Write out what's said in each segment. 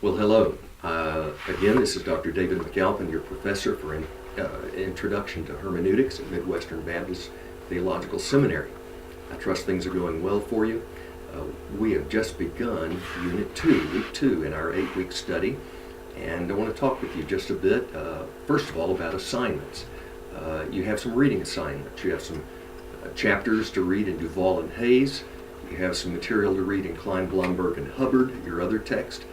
Well, hello. Again, this is Dr. David McAlpin, your professor for Introduction to Hermeneutics at Midwestern Baptist Theological Seminary. I trust things are going well for you. We have just begun Unit 2, Week 2 in our 8-week study, and I want to talk with you just a bit, first of all, about assignments. You have some reading assignments. You have some chapters to read in Duvall and Hayes. You have some material to read in Klein, Blomberg, and Hubbard, your other text.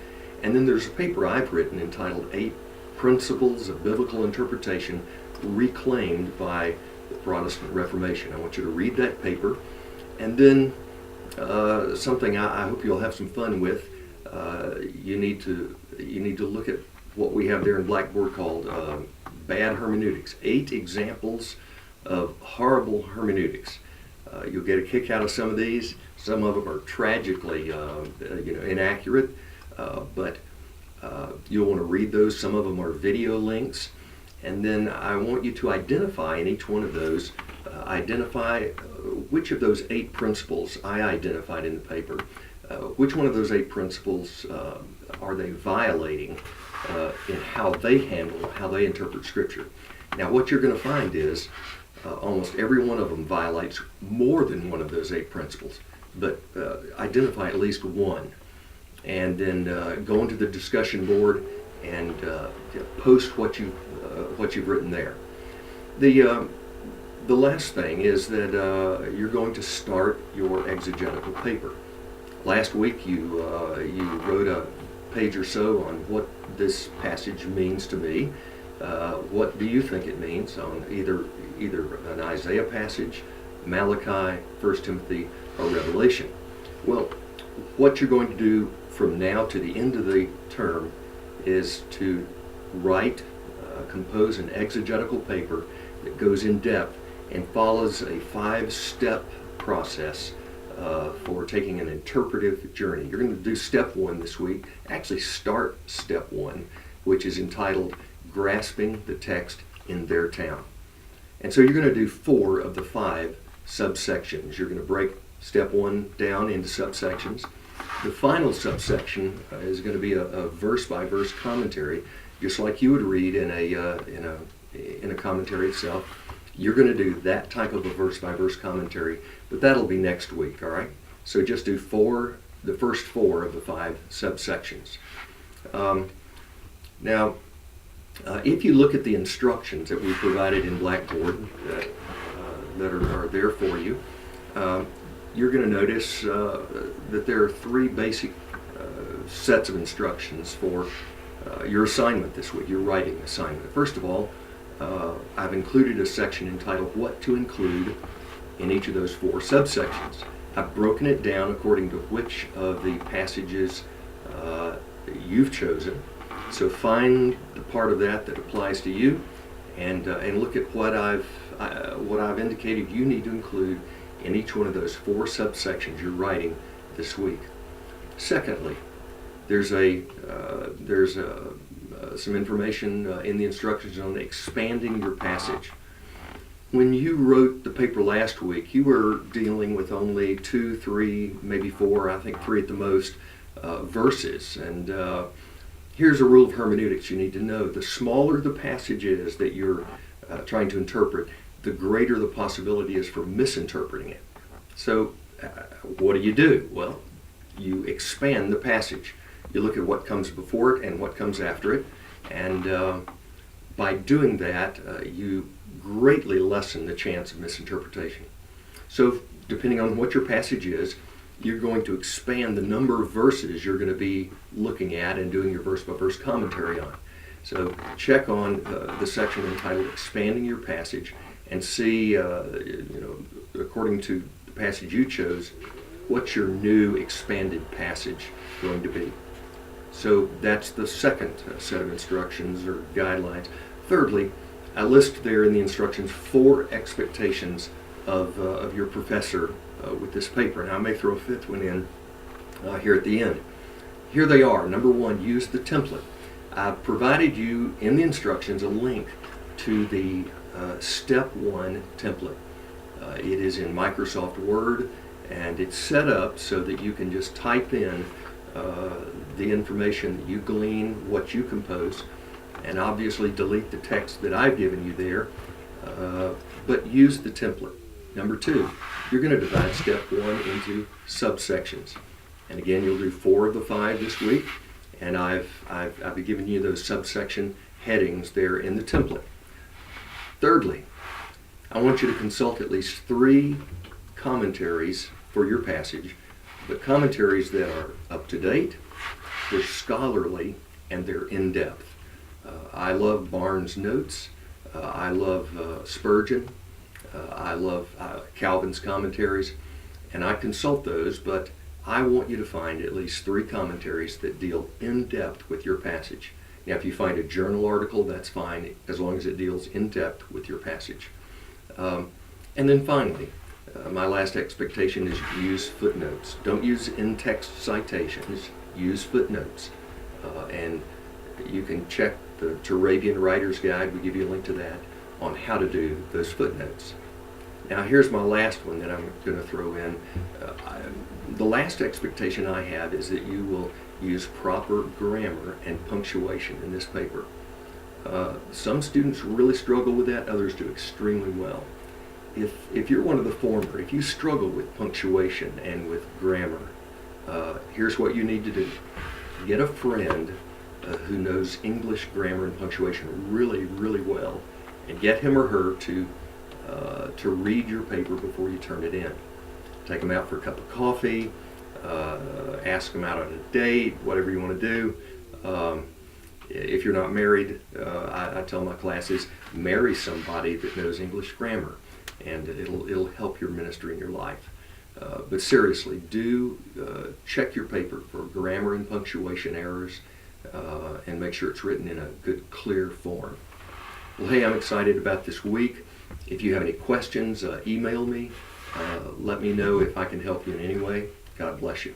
And then there's a paper I've written entitled 8 Principles of Biblical Interpretation Reclaimed by the Protestant Reformation. I want you to read that paper. And then something I hope you'll have some fun with, you need to look at what we have there in Blackboard called Bad Hermeneutics. 8 examples of horrible hermeneutics. You'll get a kick out of some of these. Some of them are tragically inaccurate. But you'll want to read those. Some of them are video links. And then I want you to identify in each one of those, identify which of those 8 principles I identified in the paper, which one of those 8 principles are they violating in how they handle, how they interpret Scripture. Now what you're going to find is almost every one of them violates more than one of those 8 principles, but identify at least one. And then go into the discussion board and post what you've written there. The last thing is that you're going to start your exegetical paper. Last week you wrote a page or so on what this passage means to me. What do you think it means on either an Isaiah passage, Malachi, 1 Timothy, or Revelation? Well, what you're going to do from now to the end of the term is to compose an exegetical paper that goes in depth and follows a 5-step process for taking an interpretive journey. You're going to do step 1 this week, actually start step 1, which is entitled Grasping the Text in Their Town. And so you're going to do 4 of the 5 subsections. You're going to break step 1 down into subsections. The final subsection is going to be a verse-by-verse commentary, just like you would read in a commentary itself. You're going to do that type of a verse-by-verse commentary, but that'll be next week, all right? So just do the first 4 of the 5 subsections. Now, if you look at the instructions that we provided in Blackboard that are there for you, you're going to notice that there are 3 basic sets of instructions for your assignment this week, your writing assignment. First of all, I've included a section entitled What to Include in each of those 4 subsections. I've broken it down according to which of the passages you've chosen. So find the part of that applies to you, and look at what I've indicated you need to include in each one of those 4 subsections you're writing this week. Secondly, there's some information in the instructions on expanding your passage. When you wrote the paper last week, you were dealing with only 2, 3, maybe 4, I think 3 at the most, verses. And here's a rule of hermeneutics you need to know. The smaller the passage is that you're trying to interpret, the greater the possibility is for misinterpreting it. So what do? Well, you expand the passage. You look at what comes before it and what comes after it, and by doing that, you greatly lessen the chance of misinterpretation. So depending on what your passage is, you're going to expand the number of verses you're going to be looking at and doing your verse-by-verse commentary on. So check on the section entitled Expanding Your Passage and see, according to the passage you chose, what's your new expanded passage going to be. So that's the second set of instructions or guidelines. Thirdly, I list there in the instructions 4 expectations of your professor with this paper. And I may throw a 5th one in here at the end. Here they are. Number 1, use the template. I've provided you in the instructions a link to the Step 1 template. It is in Microsoft Word, and it's set up so that you can just type in the information that you glean, what you compose, and obviously delete the text that I've given you there, but use the template. Number two, you're going to divide step one into subsections. And again, you'll do 4 of the 5 this week, and I've been giving you those subsection headings there in the template. Thirdly, I want you to consult at least 3 commentaries for your passage, but commentaries that are up to date, they're scholarly, and they're in-depth. I love Barnes' notes. I love Spurgeon. I love Calvin's commentaries, and I consult those, but I want you to find at least 3 commentaries that deal in depth with your passage. Now, if you find a journal article, that's fine, as long as it deals in depth with your passage. And then finally, my last expectation is use footnotes. Don't use in-text citations, use footnotes. And you can check the Turabian Writer's Guide, we give you a link to that, on how to do those footnotes. Now here's my last one that I'm going to throw in. The last expectation I have is that you will use proper grammar and punctuation in this paper. Some students really struggle with that, others do extremely well. If you're one of the former, if you struggle with punctuation and with grammar, here's what you need to do. Get a friend who knows English grammar and punctuation really, really well, and get him or her to read your paper before you turn it in. Take them out for a cup of coffee, ask them out on a date, whatever you want to do. If you're not married, I tell my classes, marry somebody that knows English grammar, and it'll help your ministry in your life. But seriously, do check your paper for grammar and punctuation errors, and make sure it's written in a good, clear form. Well, hey, I'm excited about this week. If you have any questions, email me. Let me know if I can help you in any way. God bless you.